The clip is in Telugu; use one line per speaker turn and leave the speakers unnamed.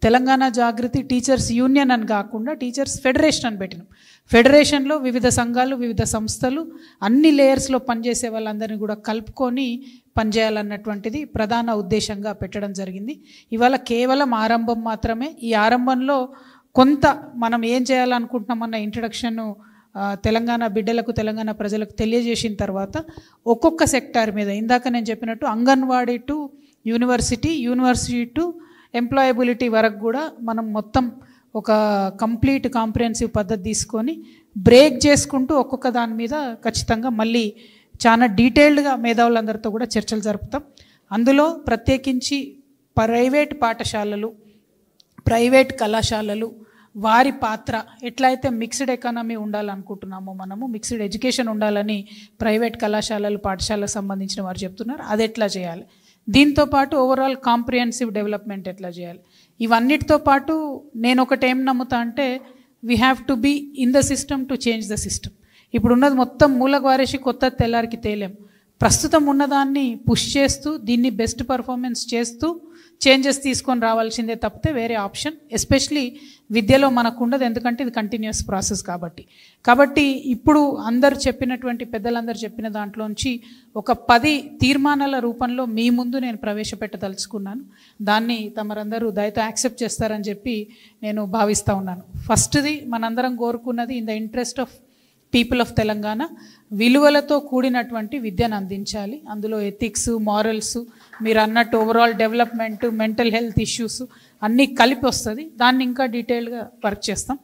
తెలంగాణ జాగృతి టీచర్స్ యూనియన్ అని కాకుండా టీచర్స్ ఫెడరేషన్ అని పెట్టినాం. ఫెడరేషన్లో వివిధ సంఘాలు, వివిధ సంస్థలు, అన్ని లేయర్స్లో పనిచేసే వాళ్ళందరినీ కూడా కలుపుకొని పనిచేయాలన్నటువంటిది ప్రధాన ఉద్దేశంగా పెట్టడం జరిగింది. ఇవాళ కేవలం ఆరంభం మాత్రమే. ఈ ఆరంభంలో కొంత మనం ఏం చేయాలనుకుంటున్నామన్న ఇంట్రడక్షను తెలంగాణ బిడ్డలకు, తెలంగాణ ప్రజలకు తెలియజేసిన తర్వాత ఒక్కొక్క సెక్టార్ మీద, ఇందాక నేను చెప్పినట్టు anganwadi to university, university to employability వరకు కూడా మనం మొత్తం ఒక కంప్లీట్ కాంప్రిహెన్సివ్ పద్ధతి తీసుకొని బ్రేక్ చేసుకుంటూ ఒక్కొక్క దాని మీద ఖచ్చితంగా మళ్ళీ చాలా డీటెయిల్డ్గా మేధావులందరితో కూడా చర్చలు జరుపుతాం. అందులో ప్రత్యేకించి ప్రైవేట్ పాఠశాలలు, ప్రైవేట్ కళాశాలలు, వారి పాత్ర ఎట్లయితే మిక్స్డ్ ఎకానమీ ఉండాలనుకుంటున్నామో, మనము మిక్స్డ్ ఎడ్యుకేషన్ ఉండాలని ప్రైవేట్ కళాశాలలు, పాఠశాలకు సంబంధించిన వారు చెప్తున్నారు, అది ఎట్లా చేయాలి, దీంతోపాటు ఓవరాల్ కాంప్రిహెన్సివ్ డెవలప్మెంట్ ఎట్లా చేయాలి, ఇవన్నిటితో పాటు నేను ఒకటి ఏం నమ్ముతా అంటే we have to be in the system to change the system. ఇప్పుడు ఉన్నది మొత్తం మూలకు వారేసి కొత్త తెల్లారికి తేలేం. ప్రస్తుతం ఉన్నదాన్ని పుష్ చేస్తూ, దీన్ని బెస్ట్ పర్ఫార్మెన్స్ చేస్తూ చేంజెస్ తీసుకొని రావాల్సిందే తప్పితే వేరే ఆప్షన్ ఎస్పెషలీ విద్యలో మనకు ఉండదు. ఎందుకంటే ఇది కంటిన్యూస్ ప్రాసెస్ కాబట్టి ఇప్పుడు అందరు చెప్పినటువంటి పెద్దలందరూ చెప్పిన దాంట్లోంచి ఒక 10 తీర్మానాల రూపంలో మీ ముందు నేను ప్రవేశపెట్టదలుచుకున్నాను. దాన్ని తమరందరూ దయతో యాక్సెప్ట్ చేస్తారని చెప్పి నేను భావిస్తూ ఉన్నాను. ఫస్ట్ది మనందరం కోరుకున్నది in the interest of people of Telangana విలువలతో కూడినటువంటి విద్యను అందించాలి. అందులో ఎథిక్స్, మారల్స్, మీరు అన్నట్టు overall development, mental health issues అన్నీ కలిపి వస్తుంది. దాన్ని ఇంకా డీటెయిల్గా వర్క్ చేస్తాం.